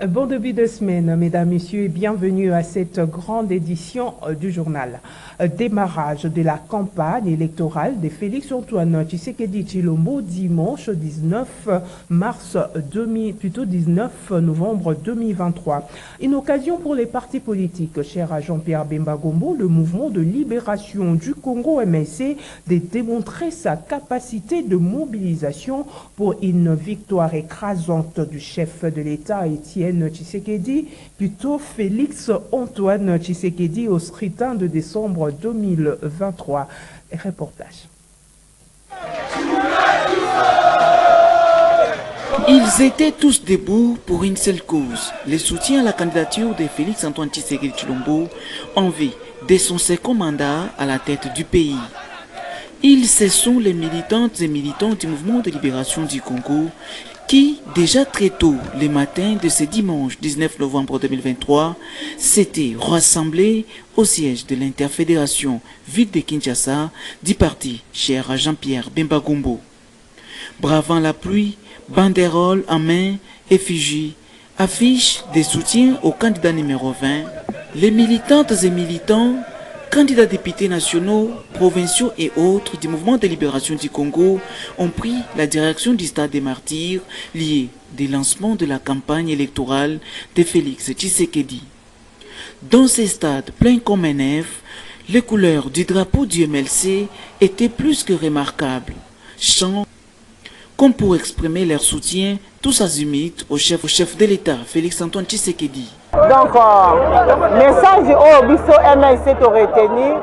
Bon début de semaine, mesdames, messieurs, et bienvenue à cette grande édition du journal. Démarrage de la campagne électorale de Félix-Antoine Tshisekedi Tshilombo dimanche 19 novembre 2023. Une occasion pour les partis politiques, cher à Jean-Pierre Bemba Gombo, le mouvement de libération du Congo MLC, de démontrer sa capacité de mobilisation pour une victoire écrasante du chef de l'État, Étienne Tshisekedi, plutôt Félix-Antoine Tshisekedi au scrutin de décembre 2023. Reportage. Ils étaient tous debout pour une seule cause, le soutien à la candidature de Félix-Antoine Tshisekedi Tshilombo en vue de son second mandat à la tête du pays. Ce sont les militantes et militants du mouvement de libération du Congo qui, déjà très tôt le matin de ce dimanche 19 novembre 2023, s'étaient rassemblés au siège de l'interfédération ville de Kinshasa du parti cher à Jean-Pierre Bemba Gombo. Bravant la pluie, banderoles en main, effigies, affiches de soutien au candidat numéro 20, les militantes et militants, candidats députés nationaux, provinciaux et autres du mouvement de libération du Congo ont pris la direction du stade des martyrs lié au lancement de la campagne électorale de Félix Tshisekedi. Dans ces stades pleins comme un œuf, les couleurs du drapeau du MLC étaient plus que remarquables. Chants comme pour exprimer leur soutien tous azimuts au chef de l'État, Félix-Antoine Tshisekedi. Donc, message au biso MLC to retenir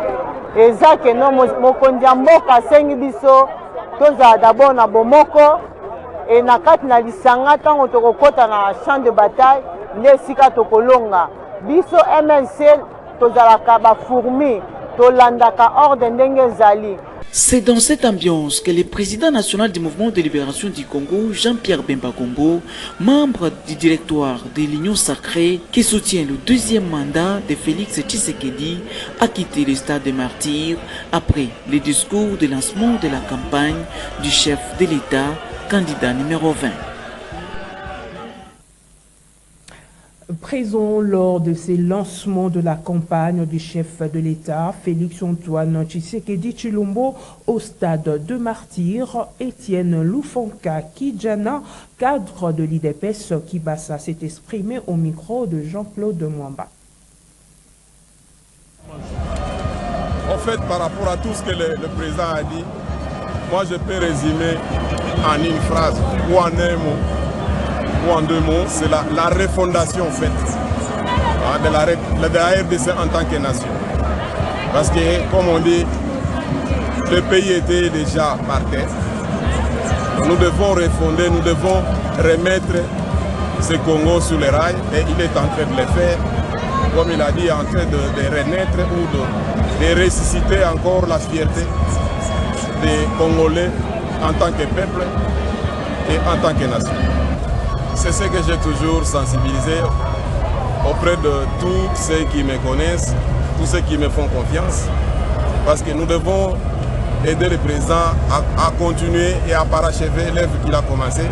eza que no mokonzi mboka sengi biso toza d'abord na bomoko et na kati na lisanga tango tokokota na champ de bataille nde sika tokolonga biso MLC tozalaka ba fourmi tolandaka ordre ndenge ezali. C'est dans cette ambiance que le président national du mouvement de libération du Congo, Jean-Pierre Bemba Gombo, membre du directoire de l'Union sacrée qui soutient le deuxième mandat de Félix Tshisekedi, a quitté le stade des martyrs après le discours de lancement de la campagne du chef de l'État, candidat numéro 20. Présent lors de ces lancements de la campagne du chef de l'État, Félix-Antoine Tshisekedi Tshilombo, au stade de Martyrs, Étienne Lufonka Kidjana, cadre de l'IDPS Kibassa, s'est exprimé au micro de Jean-Claude Mwamba. En fait, par rapport à tout ce que le président a dit, moi je peux résumer en une phrase ou en un mot. En deux mots, c'est la refondation faite de la RDC en tant que nation. Parce que, comme on dit, le pays était déjà par terre. Nous devons refonder, nous devons remettre ce Congo sur les rails et il est en train de le faire. Comme il a dit, en train de renaître ou de ressusciter encore la fierté des Congolais en tant que peuple et en tant que nation. C'est ce que j'ai toujours sensibilisé auprès de tous ceux qui me connaissent, tous ceux qui me font confiance, parce que nous devons aider le président à continuer et à parachever l'œuvre qu'il a commencé.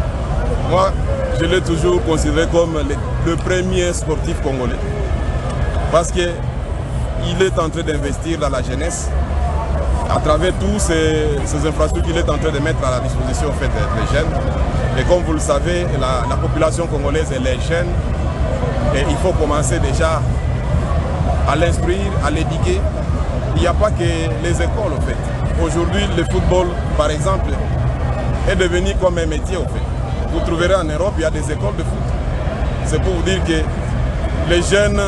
Moi, je l'ai toujours considéré comme le premier sportif congolais, parce qu'il est en train d'investir dans la jeunesse, à travers toutes ces infrastructures qu'il est en train de mettre à la disposition des jeunes. Et comme vous le savez, la population congolaise elle est jeune et il faut commencer déjà à l'instruire, à l'éduquer. Il n'y a pas que les écoles en fait. Aujourd'hui, le football, par exemple, est devenu comme un métier en fait. Vous trouverez en Europe, il y a des écoles de foot. C'est pour vous dire que les jeunes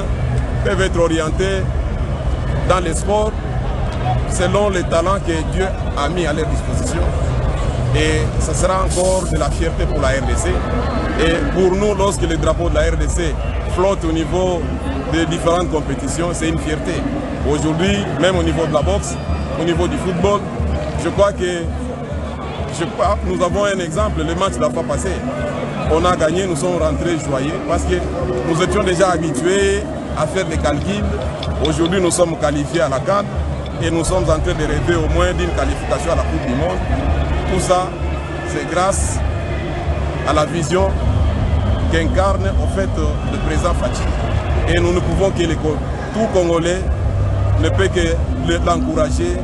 peuvent être orientés dans les sports selon les talents que Dieu a mis à leur disposition. Et ça sera encore de la fierté pour la RDC. Et pour nous, lorsque le drapeau de la RDC flotte au niveau des différentes compétitions, c'est une fierté. Aujourd'hui, même au niveau de la boxe, au niveau du football, je crois que nous avons un exemple, le match de la fois passée. On a gagné, nous sommes rentrés joyeux parce que nous étions déjà habitués à faire des calculs. Aujourd'hui, nous sommes qualifiés à la CAN et nous sommes en train de rêver au moins d'une qualification à la Coupe du Monde. Tout ça, c'est grâce à la vision qu'incarne en fait le président Fathi. Et nous ne pouvons que tout Congolais ne peut que l'encourager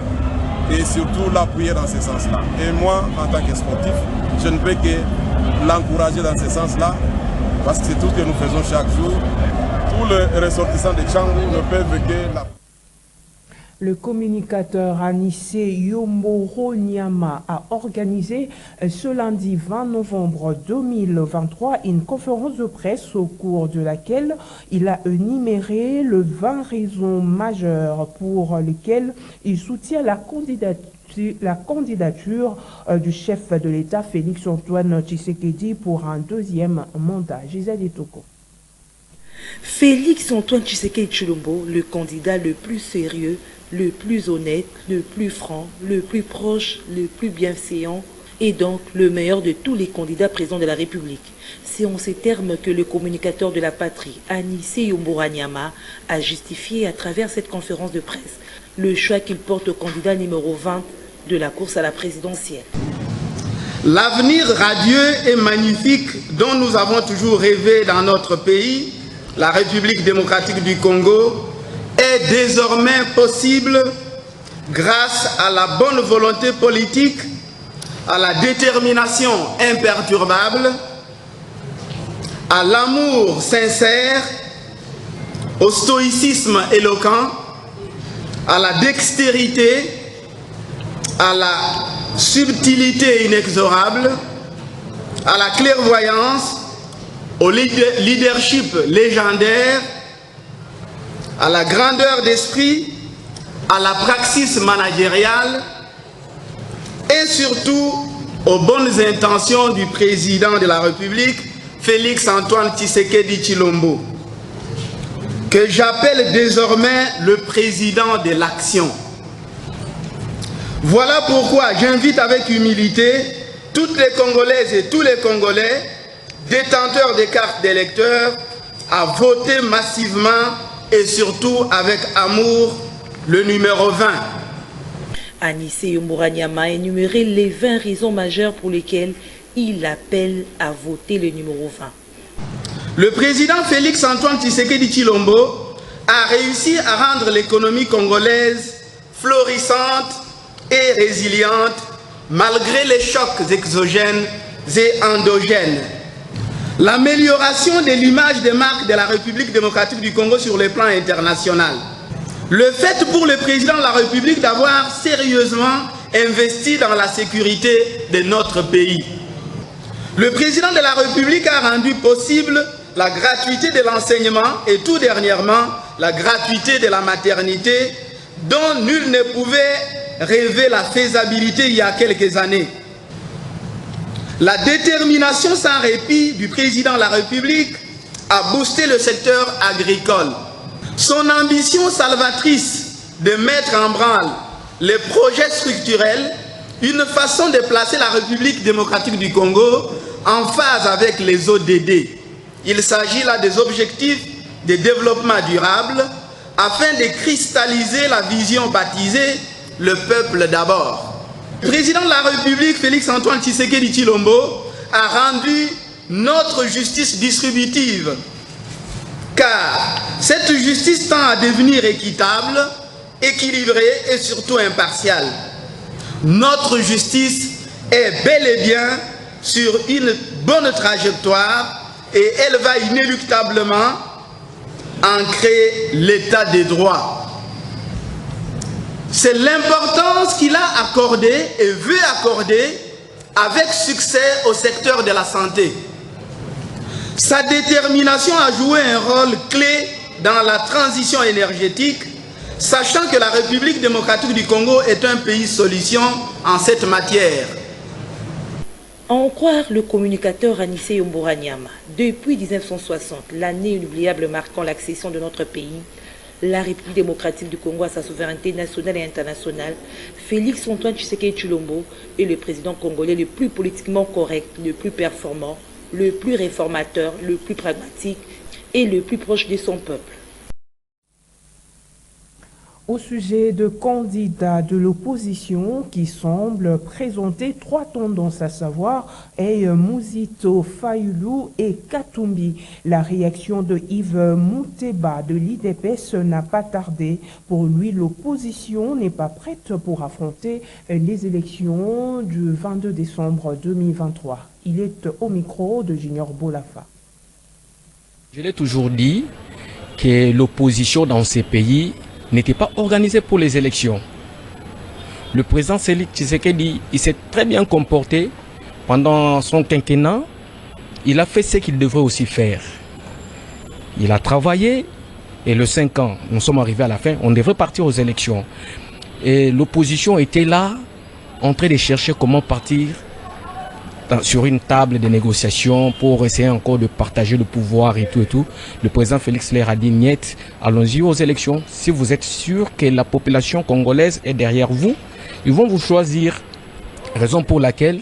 et surtout l'appuyer dans ce sens-là. Et moi, en tant que sportif, je ne peux que l'encourager dans ce sens-là parce que c'est tout ce que nous faisons chaque jour. Tous les ressortissants de Tchangou ne peuvent que la... Le communicateur Anissé Yomboro Nyama a organisé ce lundi 20 novembre 2023 une conférence de presse au cours de laquelle il a énuméré les 20 raisons majeures pour lesquelles il soutient la candidature du chef de l'État Félix Antoine Tshisekedi pour un deuxième mandat. Gisèle Etoko. Félix Antoine Tshisekedi Tshilombo, le candidat le plus sérieux, le plus honnête, le plus franc, le plus proche, le plus bienséant et donc le meilleur de tous les candidats présents de la République. C'est en ces termes que le communicateur de la patrie, Anissé Yomboro Nyama, a justifié à travers cette conférence de presse le choix qu'il porte au candidat numéro 20 de la course à la présidentielle. L'avenir radieux et magnifique dont nous avons toujours rêvé dans notre pays, la République démocratique du Congo, est désormais possible grâce à la bonne volonté politique, à la détermination imperturbable, à l'amour sincère, au stoïcisme éloquent, à la dextérité, à la subtilité inexorable, à la clairvoyance, au leadership légendaire, à la grandeur d'esprit, à la praxis managériale et surtout aux bonnes intentions du président de la République, Félix Antoine Tshisekedi Tshilombo, que j'appelle désormais le président de l'action. Voilà pourquoi j'invite avec humilité toutes les Congolaises et tous les Congolais détenteurs des cartes d'électeurs à voter massivement et surtout avec amour le numéro 20. Anissé Yomboro Nyama a énuméré les 20 raisons majeures pour lesquelles il appelle à voter le numéro 20. Le président Félix Antoine Tshisekedi Tshilombo a réussi à rendre l'économie congolaise florissante et résiliente malgré les chocs exogènes et endogènes. L'amélioration de l'image des marques de la République démocratique du Congo sur le plan international. Le fait pour le président de la République d'avoir sérieusement investi dans la sécurité de notre pays. Le président de la République a rendu possible la gratuité de l'enseignement et tout dernièrement la gratuité de la maternité dont nul ne pouvait rêver la faisabilité il y a quelques années. La détermination sans répit du président de la République a boosté le secteur agricole. Son ambition salvatrice de mettre en branle les projets structurels, une façon de placer la République démocratique du Congo en phase avec les ODD. Il s'agit là des objectifs de développement durable afin de cristalliser la vision baptisée « Le peuple d'abord ». Le président de la République, Félix Antoine Tshisekedi Tshilombo, a rendu notre justice distributive, car cette justice tend à devenir équitable, équilibrée et surtout impartiale. Notre justice est bel et bien sur une bonne trajectoire et elle va inéluctablement ancrer l'état des droits. C'est l'importance qu'il a accordée et veut accorder avec succès au secteur de la santé. Sa détermination à jouer un rôle clé dans la transition énergétique, sachant que la République démocratique du Congo est un pays solution en cette matière. À en croire le communicateur Anissé Yomboro Nyama, depuis 1960, l'année inoubliable marquant l'accession de notre pays, la République démocratique du Congo à sa souveraineté nationale et internationale, Félix Antoine Tshisekedi Tshilombo est le président congolais le plus politiquement correct, le plus performant, le plus réformateur, le plus pragmatique et le plus proche de son peuple. Au sujet de candidats de l'opposition qui semblent présenter trois tendances, à savoir Mouzito, Fayoulou et Katumbi. La réaction de Yves Mouteba de l'IDPS n'a pas tardé. Pour lui, l'opposition n'est pas prête pour affronter les élections du 22 décembre 2023. Il est au micro de Junior Bolafa. Je l'ai toujours dit que l'opposition dans ces pays n'était pas organisé pour les élections. Le président Félix Tshisekedi, il s'est très bien comporté pendant son quinquennat. Il a fait ce qu'il devrait aussi faire. Il a travaillé et le 5 ans, nous sommes arrivés à la fin, on devrait partir aux élections. Et l'opposition était là, en train de chercher comment partir sur une table de négociation pour essayer encore de partager le pouvoir et tout et tout. Le président Félix leur a dit niet, allons-y aux élections. Si vous êtes sûr que la population congolaise est derrière vous, ils vont vous choisir. Raison pour laquelle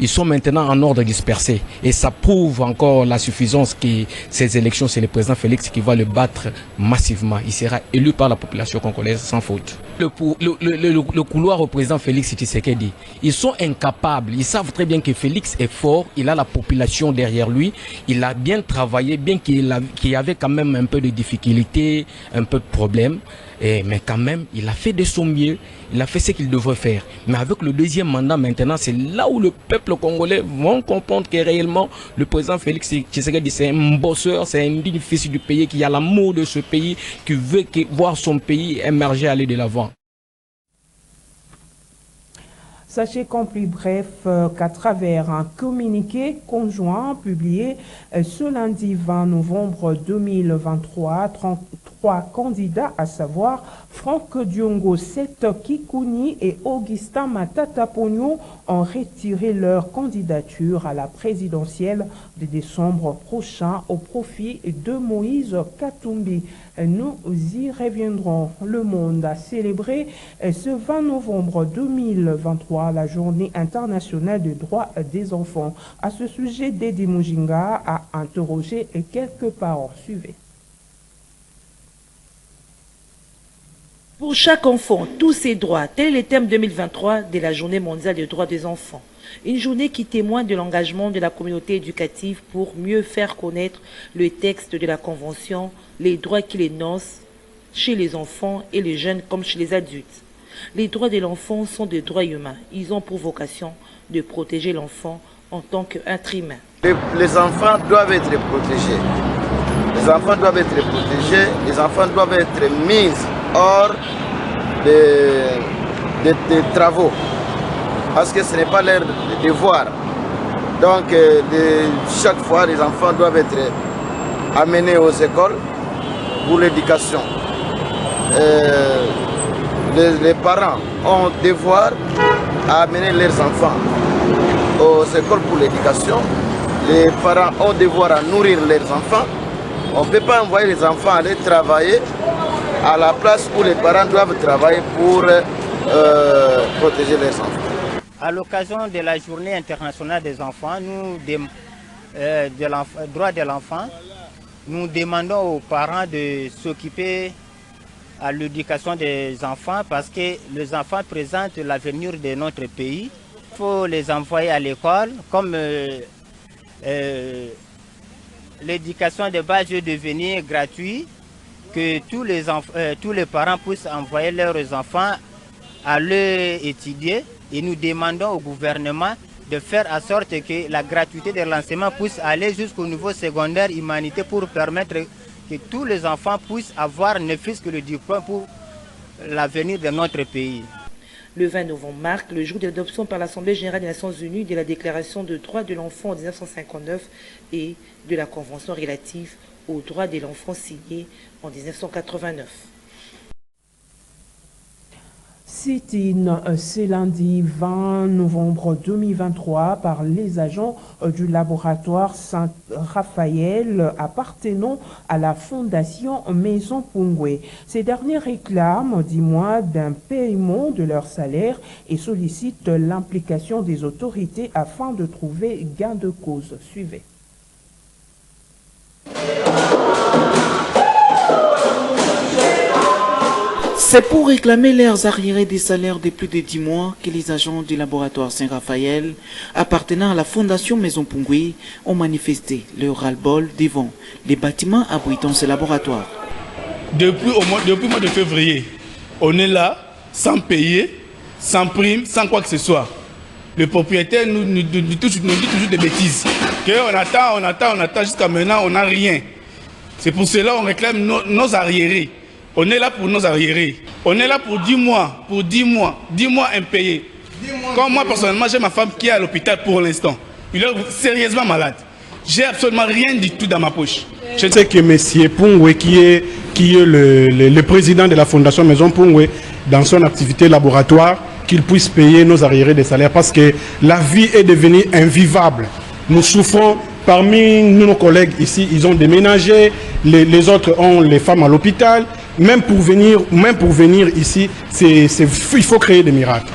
ils sont maintenant en ordre dispersé. Et ça prouve encore la suffisance que ces élections, c'est le président Félix qui va le battre massivement. Il sera élu par la population congolaise sans faute. Le couloir au président Félix Tshisekedi, ils sont incapables. Ils savent très bien que Félix est fort. Il a la population derrière lui. Il a bien travaillé, bien qu'il y avait quand même un peu de difficultés, un peu de problèmes. Mais quand même, il a fait de son mieux. Il a fait ce qu'il devrait faire. Mais avec le deuxième mandat maintenant, c'est là où le peuple congolais va comprendre que réellement, le président Félix Tshisekedi, c'est un bosseur, c'est un digne fils du pays, qui a l'amour de ce pays, qui veut voir son pays émerger, aller de l'avant. Sachez qu'en plus bref qu'à travers un communiqué conjoint publié ce lundi 20 novembre 2023, 33 candidats, à savoir Franck Diongo, Seth Kikouni et Augustin Matata Pogno, ont retiré leur candidature à la présidentielle de décembre prochain au profit de Moïse Katumbi. Nous y reviendrons. Le monde a célébré ce 20 novembre 2023 la journée internationale des droits des enfants. À ce sujet, Dédé Mujinga a interrogé quelques parents. Suivez. Pour chaque enfant, tous ses droits, tel est le thème 2023 de la Journée mondiale des droits des enfants. Une journée qui témoigne de l'engagement de la communauté éducative pour mieux faire connaître le texte de la Convention, les droits qu'il énonce chez les enfants et les jeunes comme chez les adultes. Les droits de l'enfant sont des droits humains. Ils ont pour vocation de protéger l'enfant en tant qu'être humain. Les enfants doivent être protégés. Les enfants doivent être protégés. Les enfants doivent être mis hors des travaux. Parce que ce n'est pas leur devoir. Donc, chaque fois, les enfants doivent être amenés aux écoles pour l'éducation. Les parents ont devoir à amener leurs enfants aux écoles pour l'éducation. Les parents ont devoir à nourrir leurs enfants. On ne peut pas envoyer les enfants aller travailler à la place où les parents doivent travailler pour protéger leurs enfants. À l'occasion de la Journée internationale des enfants, droit de l'enfant, nous demandons aux parents de s'occuper à l'éducation des enfants parce que les enfants présentent l'avenir de notre pays. Il faut les envoyer à l'école comme l'éducation de base est devenue gratuite, que tous les parents puissent envoyer leurs enfants à aller étudier. Et nous demandons au gouvernement de faire en sorte que la gratuité de l'enseignement puisse aller jusqu'au niveau secondaire humanité pour permettre que tous les enfants puissent avoir ne fût-ce que le diplôme pour l'avenir de notre pays. Le 20 novembre marque le jour de l'adoption par l'Assemblée générale des Nations unies de la Déclaration des droits de l'enfant en 1959 et de la Convention relative aux droits de l'enfant signée en 1989. Sit-in ce lundi 20 novembre 2023 par les agents du laboratoire Saint-Raphaël appartenant à la Fondation Maison Pungwe. Ces derniers réclament 10 mois d'un paiement de leur salaire et sollicitent l'implication des autorités afin de trouver gain de cause. Suivez. C'est pour réclamer leurs arriérés des salaires de plus de 10 mois que les agents du laboratoire Saint-Raphaël, appartenant à la Fondation Maison Pungwe, ont manifesté leur ras-le-bol devant les bâtiments abritant ce laboratoire. Depuis le mois de février, on est là, sans payer, sans prime, sans quoi que ce soit. Le propriétaire nous dit toujours des bêtises. On attend, jusqu'à maintenant, on n'a rien. C'est pour cela qu'on réclame nos arriérés. On est là pour nos arriérés. On est là pour 10 mois, 10 mois impayés. Comme moi, personnellement, j'ai ma femme qui est à l'hôpital pour l'instant. Il est sérieusement malade. J'ai absolument rien du tout dans ma poche. Je sais que M. Pungwe, qui est le président de la Fondation Maison Pungwe, dans son activité laboratoire, qu'il puisse payer nos arriérés des salaires parce que la vie est devenue invivable. Nous souffrons. Parmi nos collègues ici, ils ont déménagé, les autres ont les femmes à l'hôpital. Même pour venir ici, il faut créer des miracles.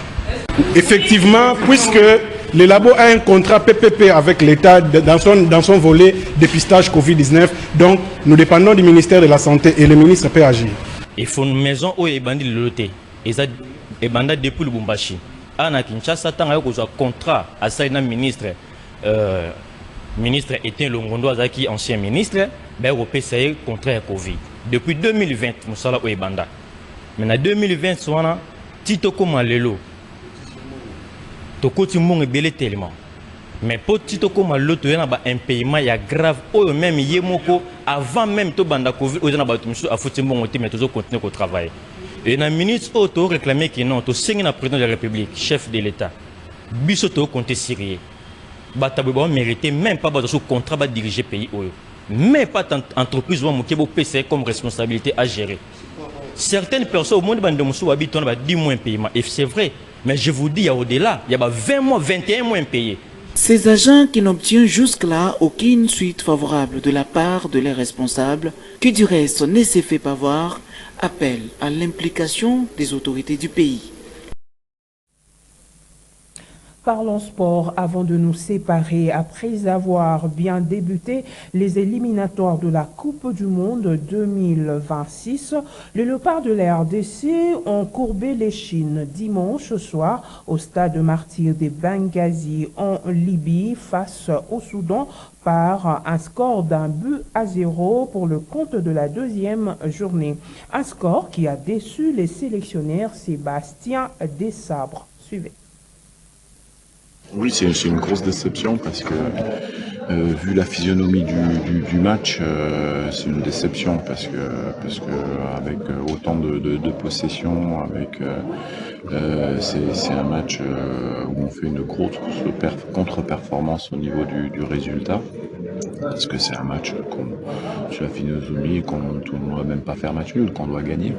Effectivement, puisque le labo a un contrat PPP avec l'État dans son volet dépistage Covid-19, donc nous dépendons du ministère de la Santé et le ministre peut agir. Il faut une maison où il y a des lotés. Et ça, depuis le Bumbashi. À Kinshasa, il y a un contrat à un ministre. Ministre était Longondo Azaki, ancien ministre, au PCA contre la Covid. Depuis 2020, nous sommes au Ebanda. Mais en 2020, Tito Komalelo, Toko Timon est belé tellement. Mais pour Tito Komalelo, il y a un paiement grave, même Yemoko, avant même to Banda Covid, il y a un Foutimon, mais toujours continuer au travail. Et le ministre auto réclamé que non, tu sais le président de la République, chef de l'État, Bissoto compte Syrie. Batabouba mérité même pas de contrat de diriger le pays. Mais pas d'entreprise qui a PC comme responsabilité à gérer. Certaines personnes au monde habitent 10 mois paiement. Et c'est vrai. Mais je vous dis, il y a au-delà, il y a 20 mois, 21 mois impayés. Ces agents qui n'obtiennent jusque-là aucune suite favorable de la part de leurs responsables, qui du reste ne s'est fait pas voir, appellent à l'implication des autorités du pays. Parlons sport avant de nous séparer. Après avoir bien débuté les éliminatoires de la Coupe du Monde 2026, les Léopards de la RDC ont courbé l'échine dimanche soir au stade martyr de Benghazi en Libye face au Soudan par un score d'1-0 pour le compte de la deuxième journée. Un score qui a déçu les sélectionneurs Sébastien Desabre. Suivez. Oui, c'est une grosse déception parce que vu la physionomie du match, c'est une déception parce que avec autant de possession, c'est un match où on fait une grosse contre-performance au niveau du résultat. Parce que c'est un match sur la physionomie qu'on ne doit même pas faire match nul, qu'on doit gagner.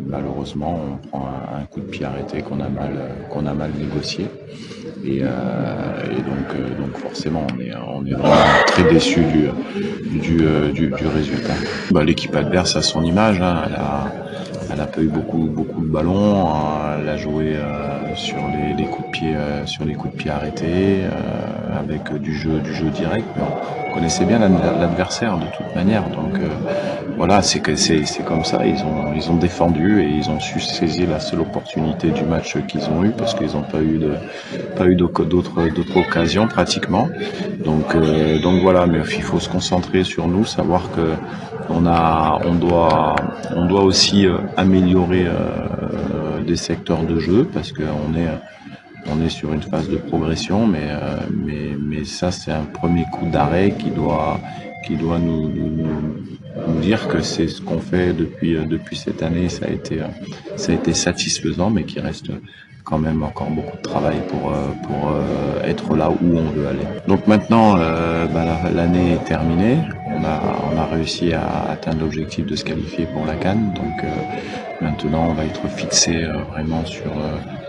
Malheureusement, on prend un coup de pied arrêté qu'on a mal négocié. Et donc forcément, on est vraiment très déçu du résultat. L'équipe adverse a son image, hein, elle a pas eu beaucoup de ballons, elle a joué sur les coups de pied arrêtés, avec du jeu direct. Mais on connaissait bien l'adversaire de toute manière, donc voilà, c'est comme ça. Ils ont défendu et ils ont su saisir la seule opportunité du match qu'ils ont eu parce qu'ils n'ont pas eu d'autres occasions pratiquement. Donc voilà, mais il faut se concentrer sur nous, savoir que on doit aussi améliorer des secteurs de jeu parce qu'on est sur une phase de progression, mais ça c'est un premier coup d'arrêt qui doit nous dire que c'est ce qu'on fait depuis cette année, ça a été satisfaisant, mais qu'il reste quand même encore beaucoup de travail pour être là où on veut aller. Donc maintenant, l'année est terminée. On a réussi à atteindre l'objectif de se qualifier pour la CAN. Donc maintenant, on va être fixé vraiment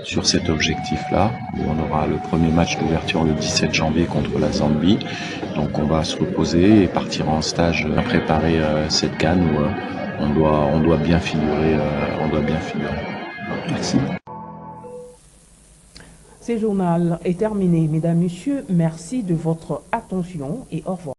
sur cet objectif-là, où on aura le premier match d'ouverture le 17 janvier contre la Zambie. Donc on va se reposer et partir en stage à préparer cette CAN où on doit bien figurer. Merci. Ce journal est terminé. Mesdames, Messieurs, merci de votre attention et au revoir.